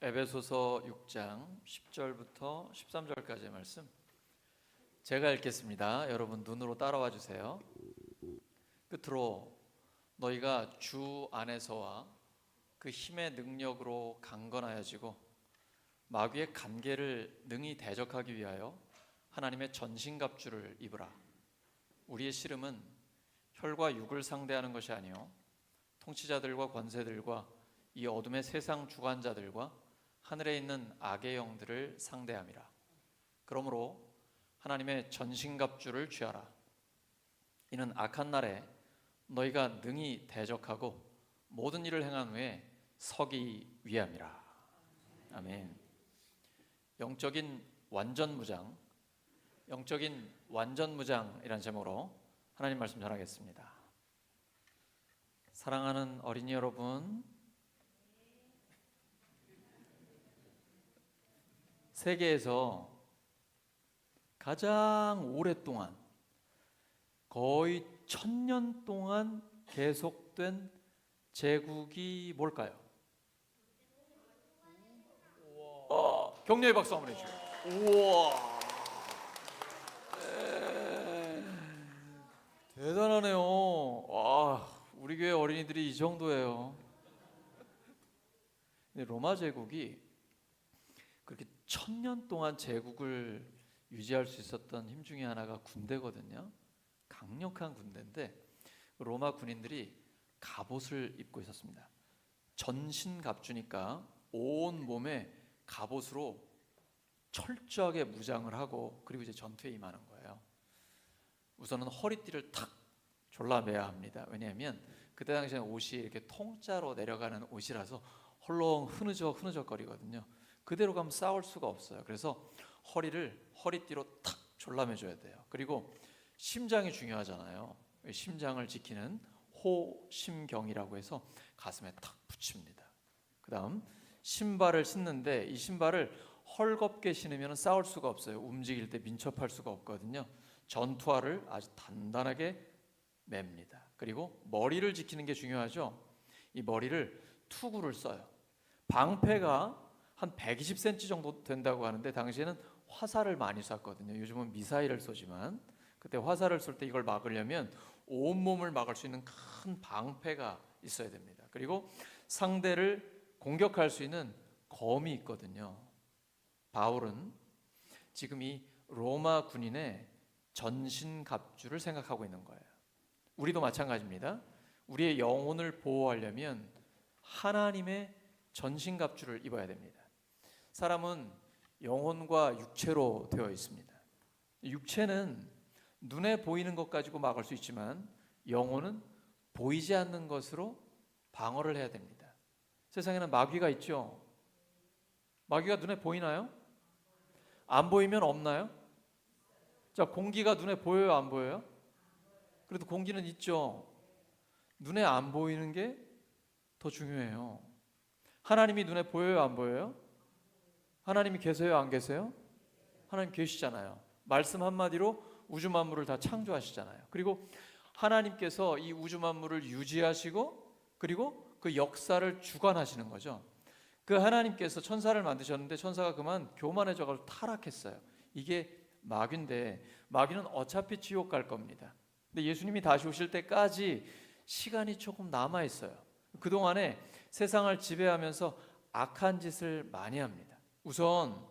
에베소서 6장 10절부터 13절까지의 말씀 제가 읽겠습니다. 여러분 눈으로 따라와 주세요. 끝으로 너희가 주 안에서와 그 힘의 능력으로 강건하여지고 마귀의 간계를 능히 대적하기 위하여 하나님의 전신갑주를 입으라. 우리의 씨름은 혈과 육을 상대하는 것이 아니요 통치자들과 권세들과 이 어둠의 세상 주관자들과 하늘에 있는 악의 영들을 상대함이라. 그러므로 하나님의 전신갑주를 취하라. 이는 악한 날에 너희가 능히 대적하고 모든 일을 행한 후에 서기 위함이라. 아멘. 영적인 완전무장, 영적인 완전무장이라는 제목으로 하나님 말씀 전하겠습니다. 사랑하는 어린이 여러분, 세계에서 가장 오랫동안 거의 1000년 동안 계속된 제국이 뭘까요? 격려의 박수 한번 해주세요. 우와, 대단하네요. 우리 교회 어린이들이 이 정도예요. 근데 로마 제국이 그렇게 1000년 동안 제국을 유지할 수 있었던 힘 중에 하나가 군대거든요. 강력한 군대인데 로마 군인들이 갑옷을 입고 있었습니다. 전신갑주니까 온 몸에 갑옷으로 철저하게 무장을 하고 그리고 이제 전투에 임하는 거예요. 우선은 허리띠를 탁 졸라매야 합니다. 왜냐하면 그때 당시에는 옷이 이렇게 통짜로 내려가는 옷이라서 헐렁 흐느적거리거든요. 그대로 가면 싸울 수가 없어요. 그래서 허리띠로 탁 졸라매줘야 돼요. 그리고 심장이 중요하잖아요. 심장을 지키는 호심경이라고 해서 가슴에 탁 붙입니다. 그 다음 신발을 신는데 이 신발을 헐겁게 신으면 싸울 수가 없어요. 움직일 때 민첩할 수가 없거든요. 전투화를 아주 단단하게 맵니다. 그리고 머리를 지키는 게 중요하죠. 이 머리를 투구를 써요. 방패가 한 120cm 정도 된다고 하는데 당시에는 화살을 많이 쐈거든요. 요즘은 미사일을 쏘지만 그때 화살을 쏠 때 이걸 막으려면 온몸을 막을 수 있는 큰 방패가 있어야 됩니다. 그리고 상대를 공격할 수 있는 검이 있거든요. 바울은 지금 이 로마 군인의 전신갑주를 생각하고 있는 거예요. 우리도 마찬가지입니다. 우리의 영혼을 보호하려면 하나님의 전신갑주를 입어야 됩니다. 사람은 영혼과 육체로 되어 있습니다. 육체는 눈에 보이는 것 가지고 막을 수 있지만 영혼은 보이지 않는 것으로 방어를 해야 됩니다. 세상에는 마귀가 있죠. 마귀가 눈에 보이나요? 안 보이면 없나요? 자, 공기가 눈에 보여요, 안 보여요? 그래도 공기는 있죠. 눈에 안 보이는 게 더 중요해요. 하나님이 눈에 보여요, 안 보여요? 하나님이 계세요, 안 계세요? 하나님 계시잖아요. 말씀 한마디로 우주 만물을 다 창조하시잖아요. 그리고 하나님께서 이 우주 만물을 유지하시고 그리고 그 역사를 주관하시는 거죠. 그 하나님께서 천사를 만드셨는데 천사가 그만 교만해져가지고 타락했어요. 이게 마귀인데 마귀는 어차피 지옥 갈 겁니다. 근데 예수님이 다시 오실 때까지 시간이 조금 남아 있어요. 그동안에 세상을 지배하면서 악한 짓을 많이 합니다. 우선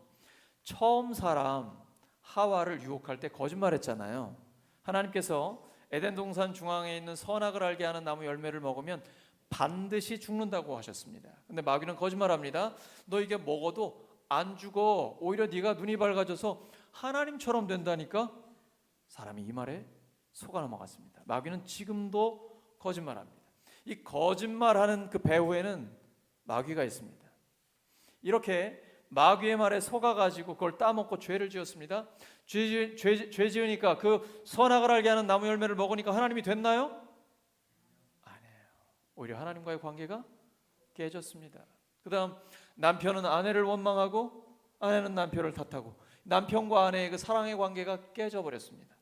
처음 사람 하와를 유혹할 때 거짓말했잖아요. 하나님께서 에덴 동산 중앙에 있는 선악을 알게 하는 나무 열매를 먹으면 반드시 죽는다고 하셨습니다. 근데 마귀는 거짓말합니다. 너 이게 먹어도 안 죽어. 오히려 네가 눈이 밝아져서 하나님처럼 된다니까. 사람이 이 말에 속아 넘어갔습니다. 마귀는 지금도 거짓말합니다. 이 거짓말하는 그 배후에는 마귀가 있습니다. 이렇게 마귀의 말에 속아가지고 그걸 따먹고 죄를 지었습니다. 죄 지으니까 그 선악을 알게 하는 나무 열매를 먹으니까 하나님이 됐나요? 아니에요. 오히려 하나님과의 관계가 깨졌습니다. 그 다음 남편은 아내를 원망하고 아내는 남편을 탓하고 남편과 아내의 그 사랑의 관계가 깨져버렸습니다.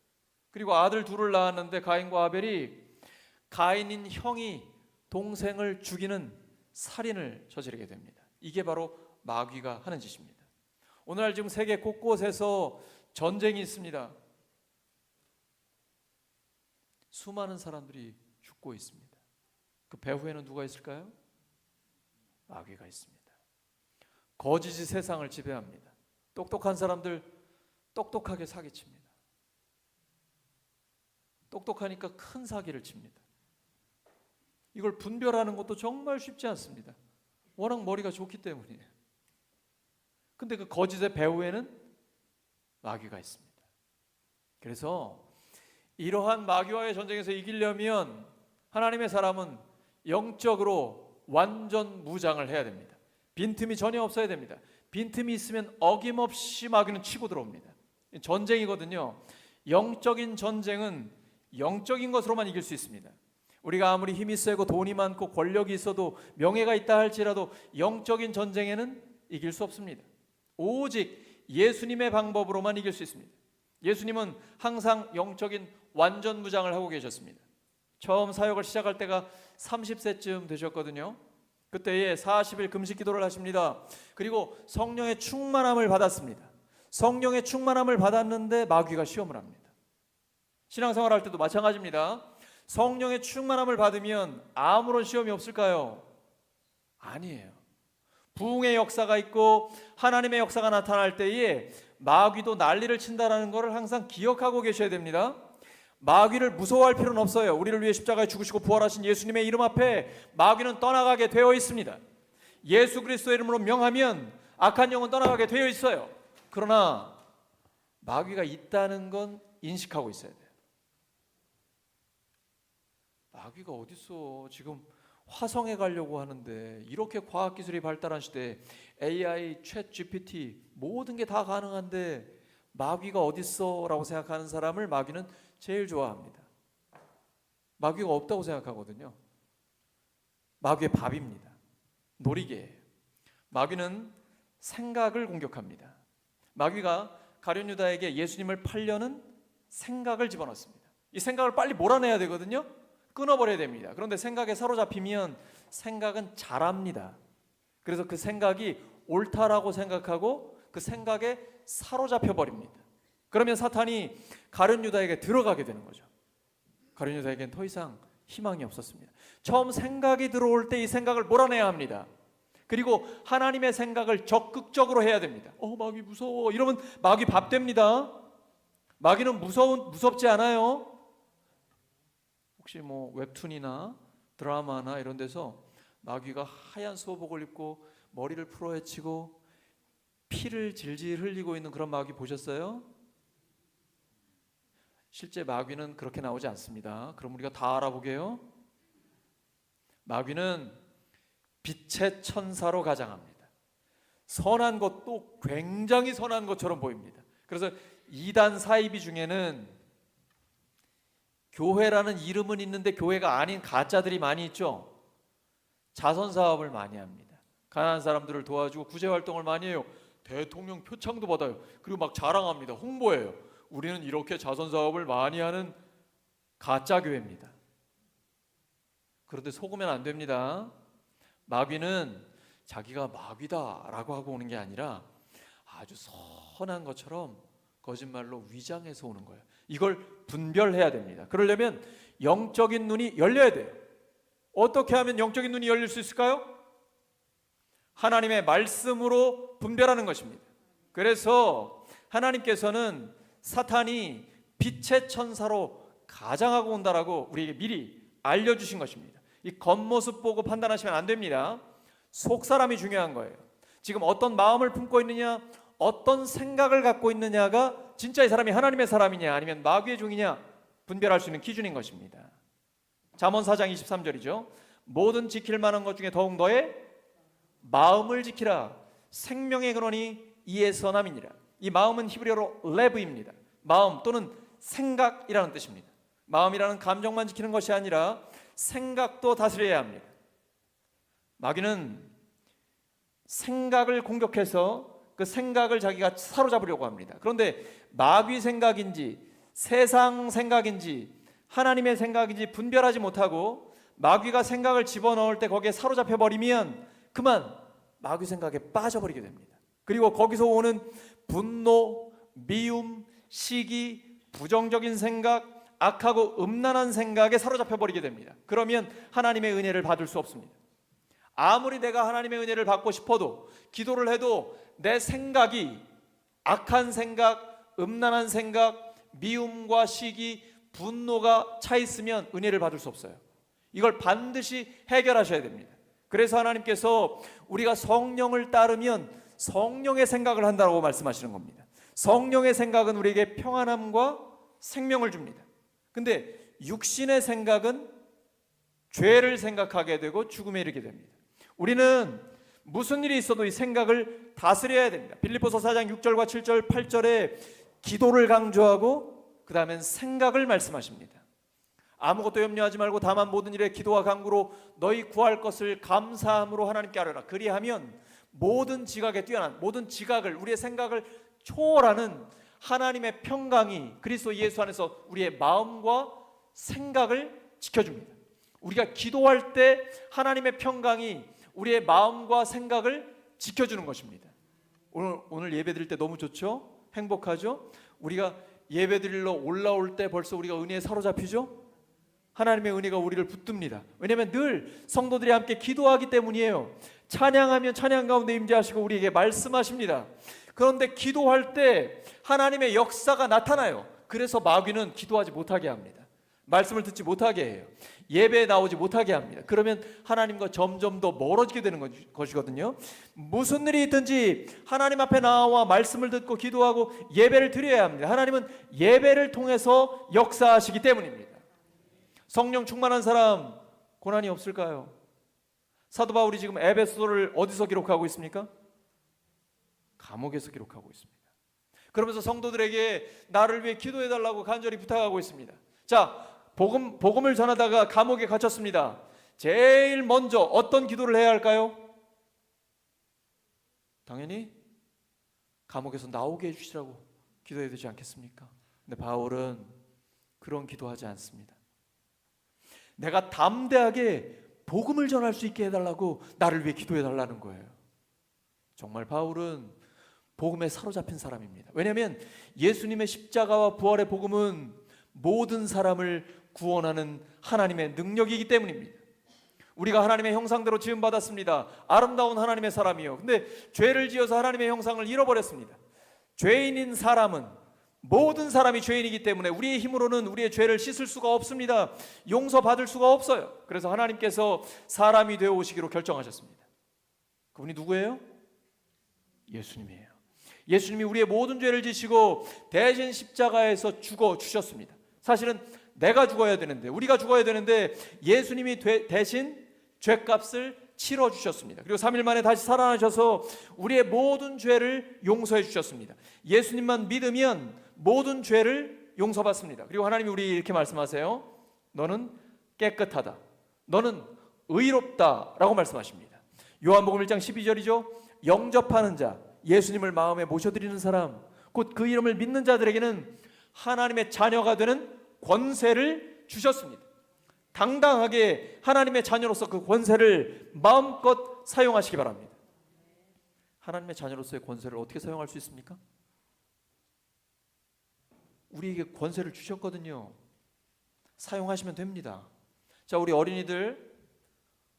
그리고 아들 둘을 낳았는데 가인과 아벨이 가인인 형이 동생을 죽이는 살인을 저지르게 됩니다. 이게 바로 마귀가 하는 짓입니다. 오늘날 지금 세계 곳곳에서 전쟁이 있습니다. 수많은 사람들이 죽고 있습니다. 그 배후에는 누가 있을까요? 마귀가 있습니다. 거짓이 세상을 지배합니다. 똑똑한 사람들 똑똑하게 사기칩니다. 똑똑하니까 큰 사기를 칩니다. 이걸 분별하는 것도 정말 쉽지 않습니다. 워낙 머리가 좋기 때문이에요. 근데 그 거짓의 배후에는 마귀가 있습니다. 그래서 이러한 마귀와의 전쟁에서 이기려면 하나님의 사람은 영적으로 완전 무장을 해야 됩니다. 빈틈이 전혀 없어야 됩니다. 빈틈이 있으면 어김없이 마귀는 치고 들어옵니다. 전쟁이거든요. 영적인 전쟁은 영적인 것으로만 이길 수 있습니다. 우리가 아무리 힘이 세고 돈이 많고 권력이 있어도 명예가 있다 할지라도 영적인 전쟁에는 이길 수 없습니다. 오직 예수님의 방법으로만 이길 수 있습니다. 예수님은 항상 영적인 완전 무장을 하고 계셨습니다. 처음 사역을 시작할 때가 30세쯤 되셨거든요. 그때에 40일 금식 기도를 하십니다. 그리고 성령의 충만함을 받았습니다. 성령의 충만함을 받았는데 마귀가 시험을 합니다. 신앙생활 할 때도 마찬가지입니다. 성령의 충만함을 받으면 아무런 시험이 없을까요? 아니에요. 부흥의 역사가 있고 하나님의 역사가 나타날 때에 마귀도 난리를 친다라는 것을 항상 기억하고 계셔야 됩니다. 마귀를 무서워할 필요는 없어요. 우리를 위해 십자가에 죽으시고 부활하신 예수님의 이름 앞에 마귀는 떠나가게 되어 있습니다. 예수 그리스도의 이름으로 명하면 악한 영은 떠나가게 되어 있어요. 그러나 마귀가 있다는 건 인식하고 있어야 돼요. 마귀가 어딨어? 지금 화성에 가려고 하는데 이렇게 과학기술이 발달한 시대에 AI, 챗 GPT 모든 게 다 가능한데 마귀가 어딨어? 라고 생각하는 사람을 마귀는 제일 좋아합니다. 마귀가 없다고 생각하거든요. 마귀의 밥입니다. 놀이개예요. 마귀는 생각을 공격합니다. 마귀가 가룟 유다에게 예수님을 팔려는 생각을 집어넣습니다. 이 생각을 빨리 몰아내야 되거든요. 끊어버려야 됩니다. 그런데 생각에 사로잡히면 생각은 잘합니다. 그래서 그 생각이 옳다라고 생각하고 그 생각에 사로잡혀 버립니다. 그러면 사탄이 가룟 유다에게 들어가게 되는 거죠. 가룟 유다에게는 더 이상 희망이 없었습니다. 처음 생각이 들어올 때 이 생각을 몰아내야 합니다. 그리고 하나님의 생각을 적극적으로 해야 됩니다. 마귀 무서워 이러면 마귀 밥 됩니다. 마귀는 무섭지 않아요. 혹시 뭐 웹툰이나 드라마나 이런 데서 마귀가 하얀 수호복을 입고 머리를 풀어헤치고 피를 질질 흘리고 있는 그런 마귀 보셨어요? 실제 마귀는 그렇게 나오지 않습니다. 그럼 우리가 다 알아보게요. 마귀는 빛의 천사로 가장합니다. 선한 것도 굉장히 선한 것처럼 보입니다. 그래서 이단 사이비 중에는 교회라는 이름은 있는데 교회가 아닌 가짜들이 많이 있죠. 자선 사업을 많이 합니다. 가난한 사람들을 도와주고 구제 활동을 많이 해요. 대통령 표창도 받아요. 그리고 막 자랑합니다. 홍보해요. 우리는 이렇게 자선 사업을 많이 하는 가짜 교회입니다. 그런데 속으면 안 됩니다. 마귀는 자기가 마귀다라고 하고 오는 게 아니라 아주 선한 것처럼 거짓말로 위장해서 오는 거예요. 이걸 분별해야 됩니다. 그러려면 영적인 눈이 열려야 돼요. 어떻게 하면 영적인 눈이 열릴 수 있을까요? 하나님의 말씀으로 분별하는 것입니다. 그래서 하나님께서는 사탄이 빛의 천사로 가장하고 온다라고 우리에게 미리 알려주신 것입니다. 이 겉모습 보고 판단하시면 안 됩니다. 속사람이 중요한 거예요. 지금 어떤 마음을 품고 있느냐, 어떤 생각을 갖고 있느냐가 진짜 이 사람이 하나님의 사람이냐 아니면 마귀의 종이냐 분별할 수 있는 기준인 것입니다. 잠언 4장 23절이죠. 모든 지킬 만한 것 중에 더욱 너의 마음을 지키라. 생명의 근원이 이에서 남이니라. 이 마음은 히브리어로 레브입니다. 마음 또는 생각이라는 뜻입니다. 마음이라는 감정만 지키는 것이 아니라 생각도 다스려야 합니다. 마귀는 생각을 공격해서 그 생각을 자기가 사로잡으려고 합니다. 그런데 마귀 생각인지 세상 생각인지 하나님의 생각인지 분별하지 못하고 마귀가 생각을 집어넣을 때 거기에 사로잡혀 버리면 그만 마귀 생각에 빠져버리게 됩니다. 그리고 거기서 오는 분노, 미움, 시기, 부정적인 생각, 악하고 음란한 생각에 사로잡혀 버리게 됩니다. 그러면 하나님의 은혜를 받을 수 없습니다. 아무리 내가 하나님의 은혜를 받고 싶어도, 기도를 해도 내 생각이 악한 생각, 음란한 생각, 미움과 시기, 분노가 차 있으면 은혜를 받을 수 없어요. 이걸 반드시 해결하셔야 됩니다. 그래서 하나님께서 우리가 성령을 따르면 성령의 생각을 한다고 말씀하시는 겁니다. 성령의 생각은 우리에게 평안함과 생명을 줍니다. 근데 육신의 생각은 죄를 생각하게 되고 죽음에 이르게 됩니다. 우리는 무슨 일이 있어도 이 생각을 다스려야 됩니다. 빌립보서 4장 6절과 7절 8절에 기도를 강조하고 그 다음엔 생각을 말씀하십니다. 아무것도 염려하지 말고 다만 모든 일에 기도와 간구로 너희 구할 것을 감사함으로 하나님께 아뢰라. 그리하면 모든 지각에 뛰어난, 모든 지각을, 우리의 생각을 초월하는 하나님의 평강이 그리스도 예수 안에서 우리의 마음과 생각을 지켜줍니다. 우리가 기도할 때 하나님의 평강이 우리의 마음과 생각을 지켜주는 것입니다. 오늘 예배 드릴 때 너무 좋죠? 행복하죠? 우리가 예배 드리러 올라올 때 벌써 우리가 은혜에 사로잡히죠? 하나님의 은혜가 우리를 붙듭니다. 왜냐하면 늘 성도들이 함께 기도하기 때문이에요. 찬양하면 찬양 가운데 임재하시고 우리에게 말씀하십니다. 그런데 기도할 때 하나님의 역사가 나타나요. 그래서 마귀는 기도하지 못하게 합니다. 말씀을 듣지 못하게 해요. 예배에 나오지 못하게 합니다. 그러면 하나님과 점점 더 멀어지게 되는 것이거든요. 무슨 일이 있든지 하나님 앞에 나와 말씀을 듣고 기도하고 예배를 드려야 합니다. 하나님은 예배를 통해서 역사하시기 때문입니다. 성령 충만한 사람 고난이 없을까요? 사도 바울이 지금 에베소를 어디서 기록하고 있습니까? 감옥에서 기록하고 있습니다. 그러면서 성도들에게 나를 위해 기도해달라고 간절히 부탁하고 있습니다. 자, 복음을 전하다가 감옥에 갇혔습니다. 제일 먼저 어떤 기도를 해야 할까요? 당연히 감옥에서 나오게 해주시라고 기도해야 되지 않겠습니까? 근데 바울은 그런 기도하지 않습니다. 내가 담대하게 복음을 전할 수 있게 해달라고 나를 위해 기도해달라는 거예요. 정말 바울은 복음에 사로잡힌 사람입니다. 왜냐하면 예수님의 십자가와 부활의 복음은 모든 사람을 구원하는 하나님의 능력이기 때문입니다. 우리가 하나님의 형상대로 지음받았습니다. 아름다운 하나님의 사람이요. 근데 죄를 지어서 하나님의 형상을 잃어버렸습니다. 죄인인 사람은, 모든 사람이 죄인이기 때문에 우리의 힘으로는 우리의 죄를 씻을 수가 없습니다. 용서받을 수가 없어요. 그래서 하나님께서 사람이 되어 오시기로 결정하셨습니다. 그분이 누구예요? 예수님이에요. 예수님이 우리의 모든 죄를 지시고 대신 십자가에서 죽어 주셨습니다. 사실은 내가 죽어야 되는데, 우리가 죽어야 되는데 예수님이 대신 죄값을 치러 주셨습니다. 그리고 3일 만에 다시 살아나셔서 우리의 모든 죄를 용서해 주셨습니다. 예수님만 믿으면 모든 죄를 용서받습니다. 그리고 하나님이 우리 이렇게 말씀하세요. 너는 깨끗하다, 너는 의롭다 라고 말씀하십니다. 요한복음 1장 12절이죠. 영접하는 자, 예수님을 마음에 모셔드리는 사람, 곧 그 이름을 믿는 자들에게는 하나님의 자녀가 되는 권세를 주셨습니다. 당당하게 하나님의 자녀로서 그 권세를 마음껏 사용하시기 바랍니다. 하나님의 자녀로서의 권세를 어떻게 사용할 수 있습니까? 우리에게 권세를 주셨거든요. 사용하시면 됩니다. 자, 우리 어린이들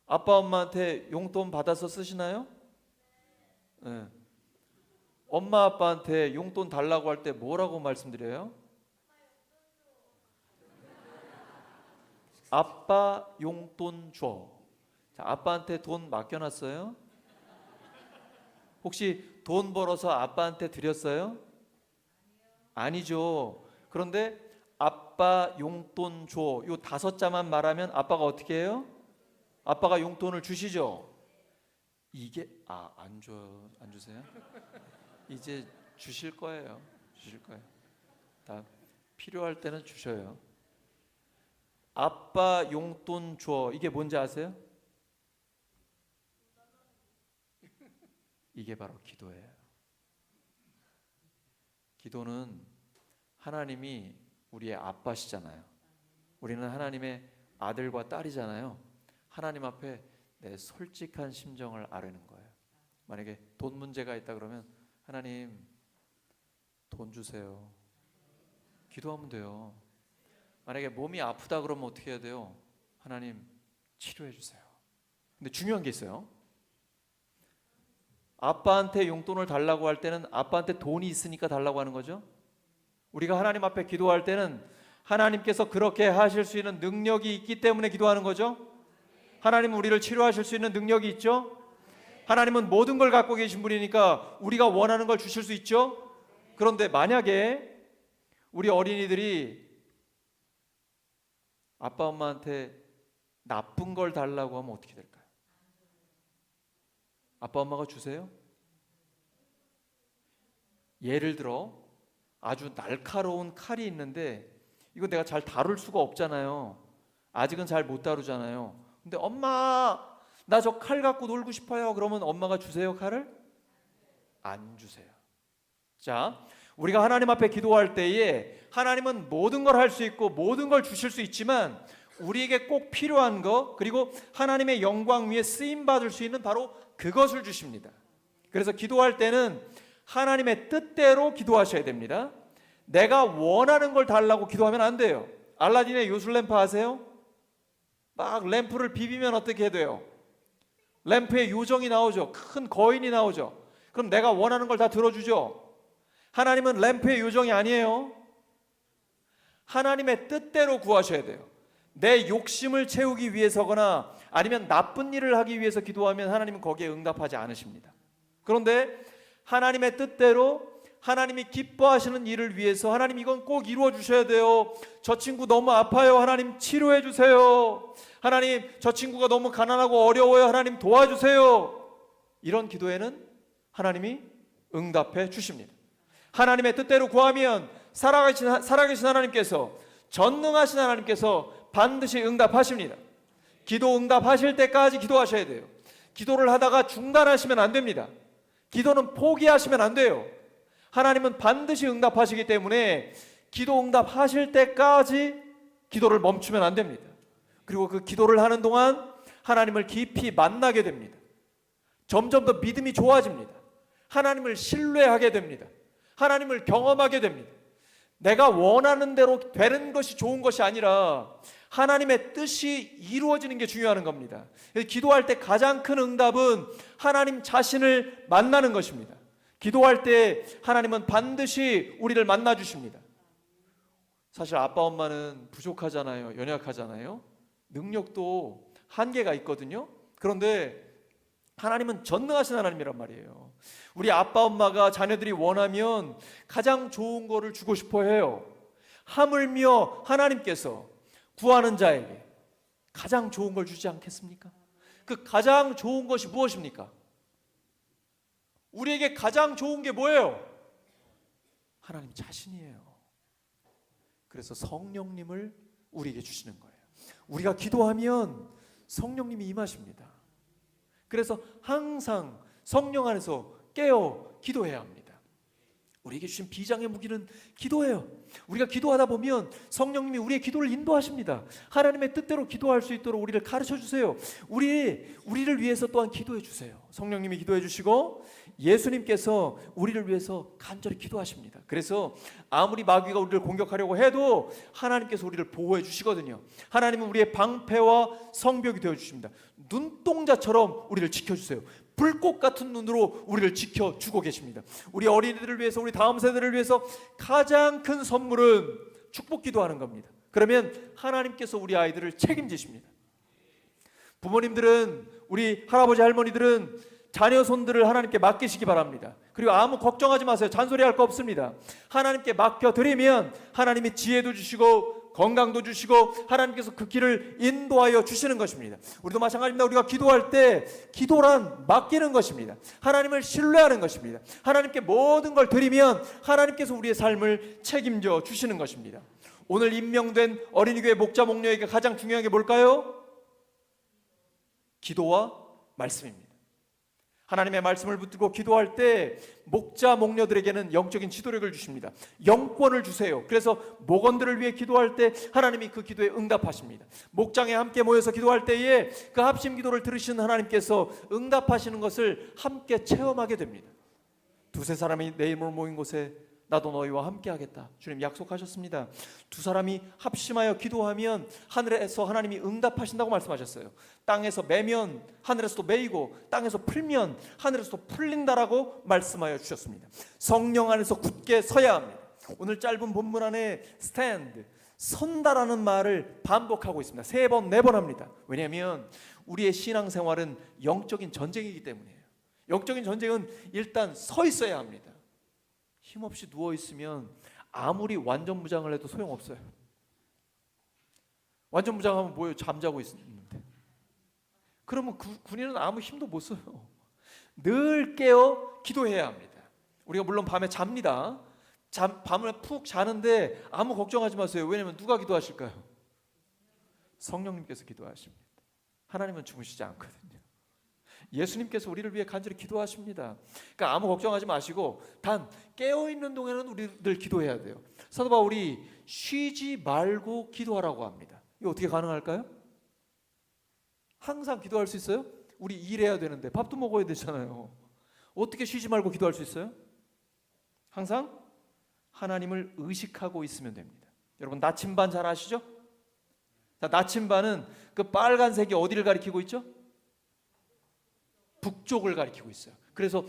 아빠 엄마한테 용돈 받아서 쓰시나요? 네. 엄마 아빠한테 용돈 달라고 할 때 뭐라고 말씀드려요? 아빠 용돈 줘. 자, 아빠한테 돈 맡겨놨어요? 혹시 돈 벌어서 아빠한테 드렸어요? 아니죠. 그런데 아빠 용돈 줘, 요 5자만 말하면 아빠가 어떻게 해요? 아빠가 용돈을 주시죠. 이게 안 줘요. 안 주세요? 이제 주실 거예요. 주실 거예요. 다 필요할 때는 주셔요. 아빠 용돈 줘. 이게 뭔지 아세요? 이게 바로 기도예요. 기도는 하나님이 우리의 아빠시잖아요. 우리는 하나님의 아들과 딸이잖아요. 하나님 앞에 내 솔직한 심정을 아뢰는 거예요. 만약에 돈 문제가 있다 그러면 하나님 돈 주세요. 기도하면 돼요. 만약에 몸이 아프다 그러면 어떻게 해야 돼요? 하나님 치료해 주세요. 근데 중요한 게 있어요. 아빠한테 용돈을 달라고 할 때는 아빠한테 돈이 있으니까 달라고 하는 거죠. 우리가 하나님 앞에 기도할 때는 하나님께서 그렇게 하실 수 있는 능력이 있기 때문에 기도하는 거죠. 하나님은 우리를 치료하실 수 있는 능력이 있죠. 하나님은 모든 걸 갖고 계신 분이니까 우리가 원하는 걸 주실 수 있죠. 그런데 만약에 우리 어린이들이 아빠 엄마한테 나쁜 걸 달라고 하면 어떻게 될까요? 아빠 엄마가 주세요? 예를 들어 아주 날카로운 칼이 있는데 이거 내가 잘 다룰 수가 없잖아요. 아직은 잘 못 다루잖아요. 근데 엄마 나 저 칼 갖고 놀고 싶어요. 그러면 엄마가 주세요, 칼을? 안 주세요. 자, 우리가 하나님 앞에 기도할 때에 하나님은 모든 걸 할 수 있고 모든 걸 주실 수 있지만 우리에게 꼭 필요한 것, 그리고 하나님의 영광 위에 쓰임 받을 수 있는 바로 그것을 주십니다. 그래서 기도할 때는 하나님의 뜻대로 기도하셔야 됩니다. 내가 원하는 걸 달라고 기도하면 안 돼요. 알라딘의 요술램프 아세요? 막 램프를 비비면 어떻게 돼요? 램프에 요정이 나오죠. 큰 거인이 나오죠. 그럼 내가 원하는 걸 다 들어주죠. 하나님은 램프의 요정이 아니에요. 하나님의 뜻대로 구하셔야 돼요. 내 욕심을 채우기 위해서거나 아니면 나쁜 일을 하기 위해서 기도하면 하나님은 거기에 응답하지 않으십니다. 그런데 하나님의 뜻대로 하나님이 기뻐하시는 일을 위해서 하나님 이건 꼭 이루어 주셔야 돼요. 저 친구 너무 아파요. 하나님 치료해 주세요. 하나님 저 친구가 너무 가난하고 어려워요. 하나님 도와주세요. 이런 기도에는 하나님이 응답해 주십니다. 하나님의 뜻대로 구하면 살아계신 하나님께서, 전능하신 하나님께서 반드시 응답하십니다. 기도 응답하실 때까지 기도하셔야 돼요. 기도를 하다가 중단하시면 안 됩니다. 기도는 포기하시면 안 돼요. 하나님은 반드시 응답하시기 때문에 기도 응답하실 때까지 기도를 멈추면 안 됩니다. 그리고 그 기도를 하는 동안 하나님을 깊이 만나게 됩니다. 점점 더 믿음이 좋아집니다. 하나님을 신뢰하게 됩니다. 하나님을 경험하게 됩니다. 내가 원하는 대로 되는 것이 좋은 것이 아니라 하나님의 뜻이 이루어지는 게 중요한 겁니다. 기도할 때 가장 큰 응답은 하나님 자신을 만나는 것입니다. 기도할 때 하나님은 반드시 우리를 만나 주십니다. 사실 아빠 엄마는 부족하잖아요. 연약하잖아요. 능력도 한계가 있거든요. 그런데 하나님은 전능하신 하나님이란 말이에요. 우리 아빠 엄마가 자녀들이 원하면 가장 좋은 거를 주고 싶어 해요. 하물며 하나님께서 구하는 자에게 가장 좋은 걸 주지 않겠습니까? 그 가장 좋은 것이 무엇입니까? 우리에게 가장 좋은 게 뭐예요? 하나님 자신이에요. 그래서 성령님을 우리에게 주시는 거예요. 우리가 기도하면 성령님이 임하십니다. 그래서 항상 성령 안에서 깨어 기도해야 합니다. 우리에게 주신 비장의 무기는 기도예요. 우리가 기도하다 보면 성령님이 우리의 기도를 인도하십니다. 하나님의 뜻대로 기도할 수 있도록 우리를 가르쳐 주세요. 우리를 위해서 또한 기도해 주세요. 성령님이 기도해 주시고 예수님께서 우리를 위해서 간절히 기도하십니다. 그래서 아무리 마귀가 우리를 공격하려고 해도 하나님께서 우리를 보호해 주시거든요. 하나님은 우리의 방패와 성벽이 되어 주십니다. 눈동자처럼 우리를 지켜주세요. 불꽃 같은 눈으로 우리를 지켜주고 계십니다. 우리 어린이들을 위해서, 우리 다음 세대를 위해서 가장 큰 선물은 축복 기도하는 겁니다. 그러면 하나님께서 우리 아이들을 책임지십니다. 부모님들은, 우리 할아버지 할머니들은 자녀 손들을 하나님께 맡기시기 바랍니다. 그리고 아무 걱정하지 마세요. 잔소리할 거 없습니다. 하나님께 맡겨드리면 하나님이 지혜도 주시고 건강도 주시고 하나님께서 그 길을 인도하여 주시는 것입니다. 우리도 마찬가지입니다. 우리가 기도할 때 기도란 맡기는 것입니다. 하나님을 신뢰하는 것입니다. 하나님께 모든 걸 드리면 하나님께서 우리의 삶을 책임져 주시는 것입니다. 오늘 임명된 어린이교회 목자 목녀에게 가장 중요한 게 뭘까요? 기도와 말씀입니다. 하나님의 말씀을 붙들고 기도할 때 목자 목녀들에게는 영적인 지도력을 주십니다. 영권을 주세요. 그래서 목원들을 위해 기도할 때 하나님이 그 기도에 응답하십니다. 목장에 함께 모여서 기도할 때에 그 합심 기도를 들으시는 하나님께서 응답하시는 것을 함께 체험하게 됩니다. 두세 사람이 내 이름으로 모인 곳에 나도 너희와 함께 하겠다. 주님 약속하셨습니다. 두 사람이 합심하여 기도하면 하늘에서 하나님이 응답하신다고 말씀하셨어요. 땅에서 매면 하늘에서도 매이고 땅에서 풀면 하늘에서도 풀린다라고 말씀하여 주셨습니다. 성령 안에서 굳게 서야 합니다. 오늘 짧은 본문 안에 스탠드, 선다라는 말을 반복하고 있습니다. 3번, 4번 합니다. 왜냐하면 우리의 신앙생활은 영적인 전쟁이기 때문이에요. 영적인 전쟁은 일단 서 있어야 합니다. 힘없이 누워있으면 아무리 완전무장을 해도 소용없어요. 완전무장하면 뭐예요? 잠자고 있는데. 그러면 군인은 아무 힘도 못 써요. 늘 깨어 기도해야 합니다. 우리가 물론 밤에 잡니다. 밤을 푹 자는데 아무 걱정하지 마세요. 왜냐하면 누가 기도하실까요? 성령님께서 기도하십니다. 하나님은 주무시지 않거든요. 예수님께서 우리를 위해 간절히 기도하십니다. 그러니까 아무 걱정하지 마시고 단 깨어있는 동안에는 우리들 기도해야 돼요. 사도 바울이 쉬지 말고 기도하라고 합니다. 이거 어떻게 가능할까요? 항상 기도할 수 있어요? 우리 일해야 되는데 밥도 먹어야 되잖아요. 어떻게 쉬지 말고 기도할 수 있어요? 항상 하나님을 의식하고 있으면 됩니다. 여러분 나침반 잘 아시죠? 자, 나침반은 그 빨간색이 어디를 가리키고 있죠? 북쪽을 가리키고 있어요. 그래서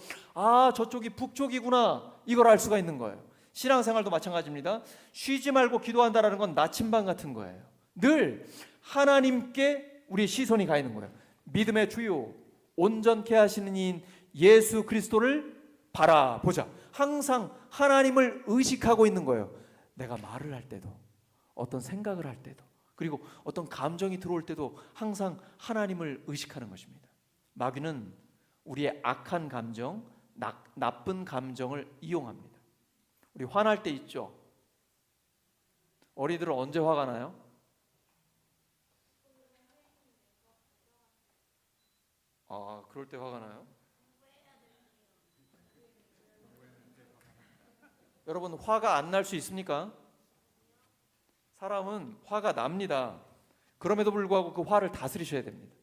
저쪽이 북쪽이구나 이걸 알 수가 있는 거예요. 신앙생활도 마찬가지입니다. 쉬지 말고 기도한다라는 건 나침반 같은 거예요. 늘 하나님께 우리의 시선이 가 있는 거예요. 믿음의 주요 온전케 하시는 이인 예수 그리스도를 바라보자. 항상 하나님을 의식하고 있는 거예요. 내가 말을 할 때도 어떤 생각을 할 때도 그리고 어떤 감정이 들어올 때도 항상 하나님을 의식하는 것입니다. 마귀는 우리의 악한 감정, 나쁜 감정을 이용합니다. 우리 화날 때 있죠? 어린이들은 언제 화가 나요? 그럴 때 화가 나요? 여러분 화가 안 날 수 있습니까? 사람은 화가 납니다. 그럼에도 불구하고 그 화를 다스리셔야 됩니다.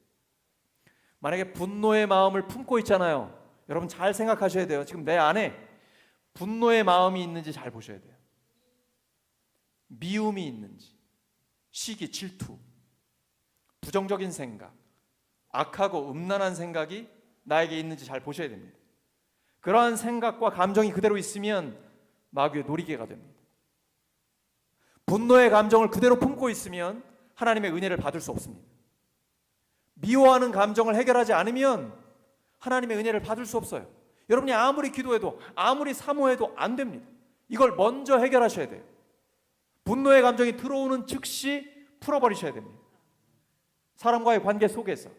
만약에 분노의 마음을 품고 있잖아요. 여러분 잘 생각하셔야 돼요. 지금 내 안에 분노의 마음이 있는지 잘 보셔야 돼요. 미움이 있는지, 시기, 질투, 부정적인 생각, 악하고 음란한 생각이 나에게 있는지 잘 보셔야 됩니다. 그러한 생각과 감정이 그대로 있으면 마귀의 놀이개가 됩니다. 분노의 감정을 그대로 품고 있으면 하나님의 은혜를 받을 수 없습니다. 미워하는 감정을 해결하지 않으면 하나님의 은혜를 받을 수 없어요. 여러분이 아무리 기도해도 아무리 사모해도 안 됩니다. 이걸 먼저 해결하셔야 돼요. 분노의 감정이 들어오는 즉시 풀어버리셔야 됩니다. 사람과의 관계 속에서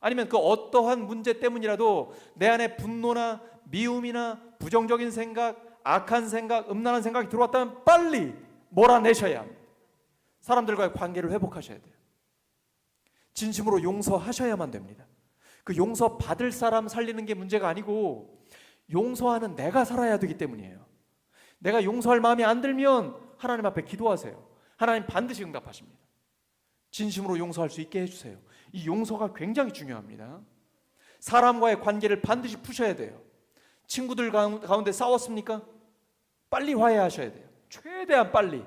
아니면 그 어떠한 문제 때문이라도 내 안에 분노나 미움이나 부정적인 생각, 악한 생각, 음란한 생각이 들어왔다면 빨리 몰아내셔야 합니다. 사람들과의 관계를 회복하셔야 돼요. 진심으로 용서하셔야만 됩니다. 그 용서 받을 사람 살리는 게 문제가 아니고 용서하는 내가 살아야 되기 때문이에요. 내가 용서할 마음이 안 들면 하나님 앞에 기도하세요. 하나님 반드시 응답하십니다. 진심으로 용서할 수 있게 해주세요. 이 용서가 굉장히 중요합니다. 사람과의 관계를 반드시 푸셔야 돼요. 친구들 가운데 싸웠습니까? 빨리 화해하셔야 돼요. 최대한 빨리.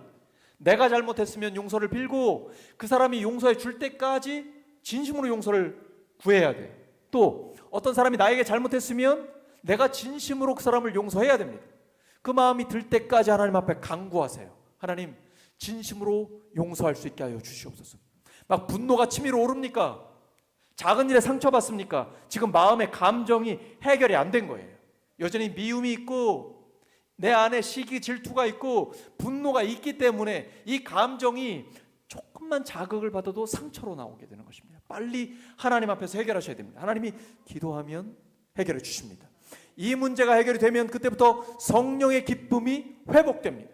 내가 잘못했으면 용서를 빌고 그 사람이 용서해 줄 때까지 진심으로 용서를 구해야 돼요. 또 어떤 사람이 나에게 잘못했으면 내가 진심으로 그 사람을 용서해야 됩니다. 그 마음이 들 때까지 하나님 앞에 간구하세요. 하나님 진심으로 용서할 수 있게 하여 주시옵소서. 막 분노가 치밀어 오릅니까? 작은 일에 상처받습니까? 지금 마음의 감정이 해결이 안 된 거예요. 여전히 미움이 있고 내 안에 시기 질투가 있고 분노가 있기 때문에 이 감정이 조금만 자극을 받아도 상처로 나오게 되는 것입니다. 빨리 하나님 앞에서 해결하셔야 됩니다. 하나님이 기도하면 해결해 주십니다. 이 문제가 해결이 되면 그때부터 성령의 기쁨이 회복됩니다.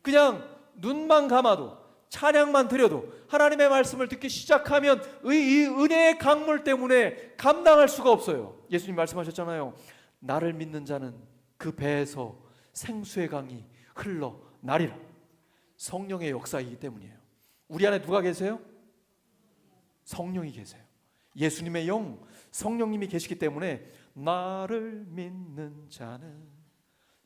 그냥 눈만 감아도 찬양만 드려도, 하나님의 말씀을 듣기 시작하면 이 은혜의 강물 때문에 감당할 수가 없어요. 예수님 말씀하셨잖아요. 나를 믿는 자는 그 배에서 생수의 강이 흘러나리라. 성령의 역사이기 때문이에요. 우리 안에 누가 계세요? 성령이 계세요. 예수님의 영, 성령님이 계시기 때문에 나를 믿는 자는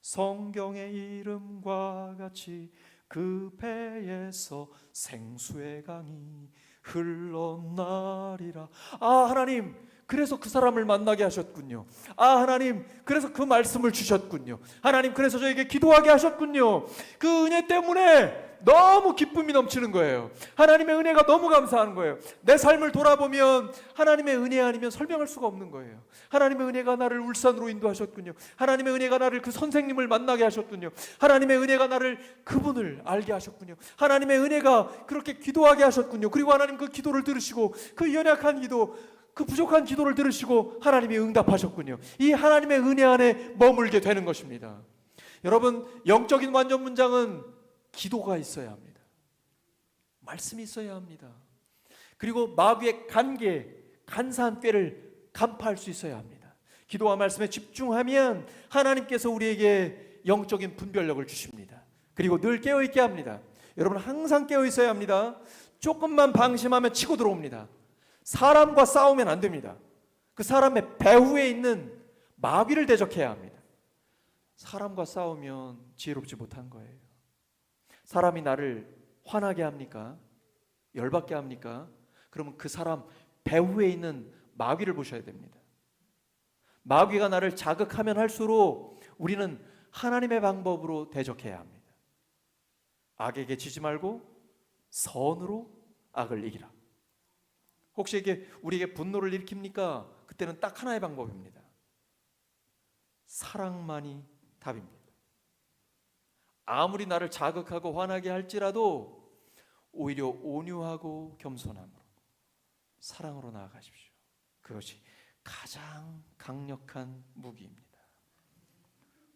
성경의 이름과 같이 그 배에서 생수의 강이 흘러나리라. 아, 하나님, 그래서 그 사람을 만나게 하셨군요. 아, 하나님, 그래서 그 말씀을 주셨군요. 하나님, 그래서 저에게 기도하게 하셨군요. 그 은혜 때문에 너무 기쁨이 넘치는 거예요. 하나님의 은혜가 너무 감사한 거예요. 내 삶을 돌아보면 하나님의 은혜 아니면 설명할 수가 없는 거예요. 하나님의 은혜가 나를 울산으로 인도하셨군요. 하나님의 은혜가 나를 그 선생님을 만나게 하셨군요. 하나님의 은혜가 나를 그분을 알게 하셨군요. 하나님의 은혜가 그렇게 기도하게 하셨군요. 그리고 하나님 그 기도를 들으시고 그 연약한 기도, 그 부족한 기도를 들으시고 하나님이 응답하셨군요. 이 하나님의 은혜 안에 머물게 되는 것입니다. 여러분, 영적인 완전 문장은 기도가 있어야 합니다. 말씀이 있어야 합니다. 그리고 마귀의 간사한 꾀를 간파할 수 있어야 합니다. 기도와 말씀에 집중하면 하나님께서 우리에게 영적인 분별력을 주십니다. 그리고 늘 깨어있게 합니다. 여러분, 항상 깨어있어야 합니다. 조금만 방심하면 치고 들어옵니다. 사람과 싸우면 안 됩니다. 그 사람의 배후에 있는 마귀를 대적해야 합니다. 사람과 싸우면 지혜롭지 못한 거예요. 사람이 나를 화나게 합니까? 열받게 합니까? 그러면 그 사람 배후에 있는 마귀를 보셔야 됩니다. 마귀가 나를 자극하면 할수록 우리는 하나님의 방법으로 대적해야 합니다. 악에게 지지 말고 선으로 악을 이기라. 혹시 이게 우리에게 분노를 일으킵니까? 그때는 딱 하나의 방법입니다. 사랑만이 답입니다. 아무리 나를 자극하고 화나게 할지라도 오히려 온유하고 겸손함으로 사랑으로 나아가십시오. 그것이 가장 강력한 무기입니다.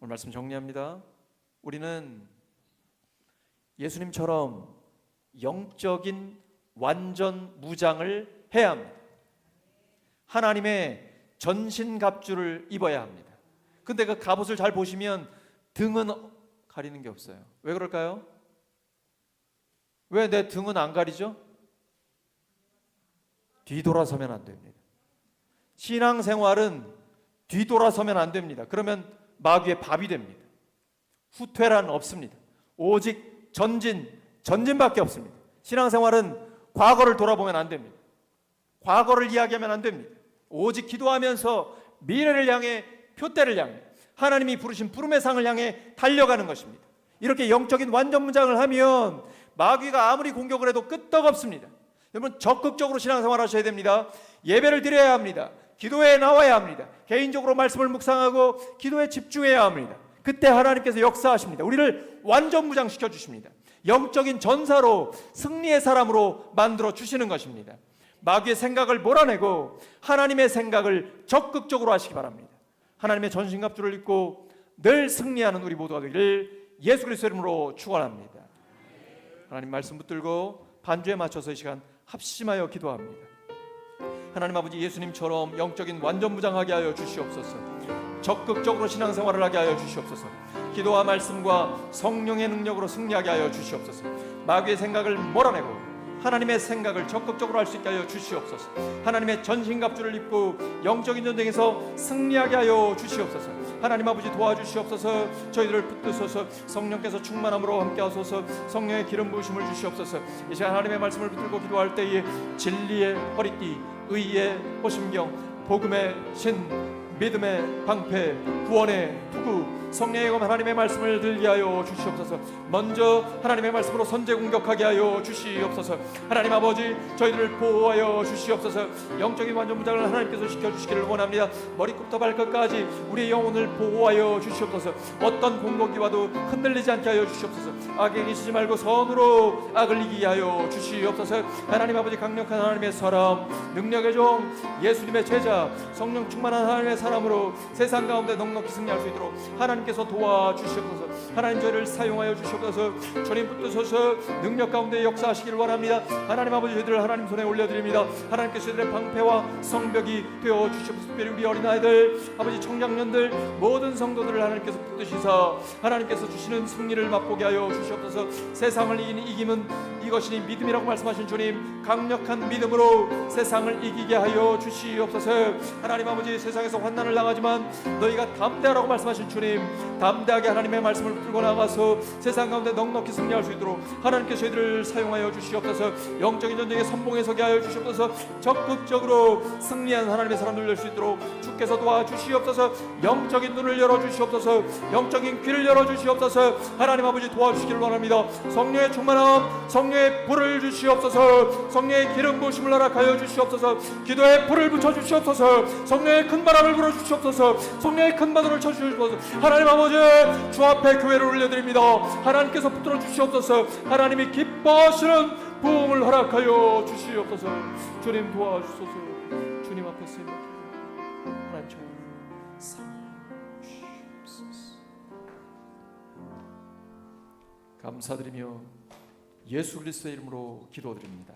오늘 말씀 정리합니다. 우리는 예수님처럼 영적인 완전 무장을 해야 합니다. 하나님의 전신갑주를 입어야 합니다. 근데 그 갑옷을 잘 보시면 등은 가리는 게 없어요. 왜 그럴까요? 왜 내 등은 안 가리죠? 뒤돌아서면 안 됩니다. 신앙생활은 뒤돌아서면 안 됩니다. 그러면 마귀의 밥이 됩니다. 후퇴란 없습니다. 오직 전진밖에 없습니다. 신앙생활은 과거를 돌아보면 안 됩니다. 과거를 이야기하면 안 됩니다. 오직 기도하면서 미래를 향해, 표대를 향해, 하나님이 부르신 부름의 상을 향해 달려가는 것입니다. 이렇게 영적인 완전 무장을 하면 마귀가 아무리 공격을 해도 끄떡없습니다. 여러분, 적극적으로 신앙생활 하셔야 됩니다. 예배를 드려야 합니다. 기도에 나와야 합니다. 개인적으로 말씀을 묵상하고 기도에 집중해야 합니다. 그때 하나님께서 역사하십니다. 우리를 완전 무장시켜 주십니다. 영적인 전사로, 승리의 사람으로 만들어 주시는 것입니다. 마귀의 생각을 몰아내고 하나님의 생각을 적극적으로 하시기 바랍니다. 하나님의 전신갑주를 입고 늘 승리하는 우리 모두가 되기를 예수 그리스도 이름으로 축원합니다. 하나님 말씀 붙들고 반주에 맞춰서 이 시간 합심하여 기도합니다. 하나님 아버지, 예수님처럼 영적인 완전무장하게 하여 주시옵소서. 적극적으로 신앙생활을 하게 하여 주시옵소서. 기도와 말씀과 성령의 능력으로 승리하게 하여 주시옵소서. 마귀의 생각을 몰아내고 하나님의 생각을 적극적으로 할 수 있게 하여 주시옵소서. 하나님의 전신갑주를 입고 영적인 전쟁에서 승리하게 하여 주시옵소서. 하나님 아버지, 도와주시옵소서. 저희들을 붙드소서. 성령께서 충만함으로 함께하소서. 성령의 기름 부으심을 주시옵소서. 이 시간 하나님의 말씀을 붙들고 기도할 때에 진리의 허리띠, 의의 호심경, 복음의 신, 믿음의 방패, 구원의 투구, 성령의 검 하나님의 말씀을 들게 하여 주시옵소서. 먼저 하나님의 말씀으로 선제 공격하게 하여 주시옵소서. 하나님 아버지, 저희들을 보호하여 주시옵소서. 영적인 완전 무장을 하나님께서 시켜주시기를 원합니다. 머리끝부터 발끝까지 우리의 영혼을 보호하여 주시옵소서. 어떤 공격이 와도 흔들리지 않게 하여 주시옵소서. 악에게 지지 말고 선으로 악을 이기게 하여 주시옵소서. 하나님 아버지, 강력한 하나님의 사람, 능력의 종, 예수님의 제자, 성령 충만한 하나님의 사람으로 세상 가운데 넉넉히 승리할 수 있도록 하나님 하나님께서 도와주시옵소서. 하나님 저희를 사용하여 주시옵소서. 주님 붙드셔서 능력 가운데 역사하시기를 원합니다. 하나님 아버지 저희들을 하나님 손에 올려드립니다. 하나님께서 저희들의 방패와 성벽이 되어 주시옵소서. 특별히 우리 어린아이들, 아버지 청장년들, 모든 성도들을 하나님께서 붙드시사 하나님께서 주시는 승리를 맛보게 하여 주시옵소서. 세상을 이기는 이김은 이것이니 믿음이라고 말씀하신 주님, 강력한 믿음으로 세상을 이기게 하여 주시옵소서. 하나님 아버지 세상에서 환난을 당하지만 너희가 담대하라고 말씀하신 주님, 담대하게 하나님의 말씀을 들고 나가서 세상 가운데 넉넉히 승리할 수 있도록 하나님께서 저희들을 사용하여 주시옵소서. 영적인 전쟁에 선봉에 서게 하여 주시옵소서. 적극적으로 승리한 하나님의 사람들 될 수 있도록 주께서 도와주시옵소서. 영적인 눈을 열어주시옵소서. 영적인 귀를 열어주시옵소서. 하나님 아버지 도와주시기를 원합니다. 성령의 충만함, 성령의 불을 주시옵소서. 성령의 기름 부으심을 허락하여 주시옵소서. 기도에 불을 붙여주시옵소서. 성령의 큰 바람을 불어주시옵소서. 성령의 큰 바람을 쳐주시옵소서. 하나님 아버지 주 앞에 교회를 올려드립니다. 하나님께서 붙들어 주시옵소서. 하나님이 기뻐하시는 부흥을 허락하여 주시옵소서. 주님 도와주소서. 주님 앞에 쓰임받고 하나님 저희를 사용하시옵소서. 감사드리며 예수 그리스도의 이름으로 기도드립니다.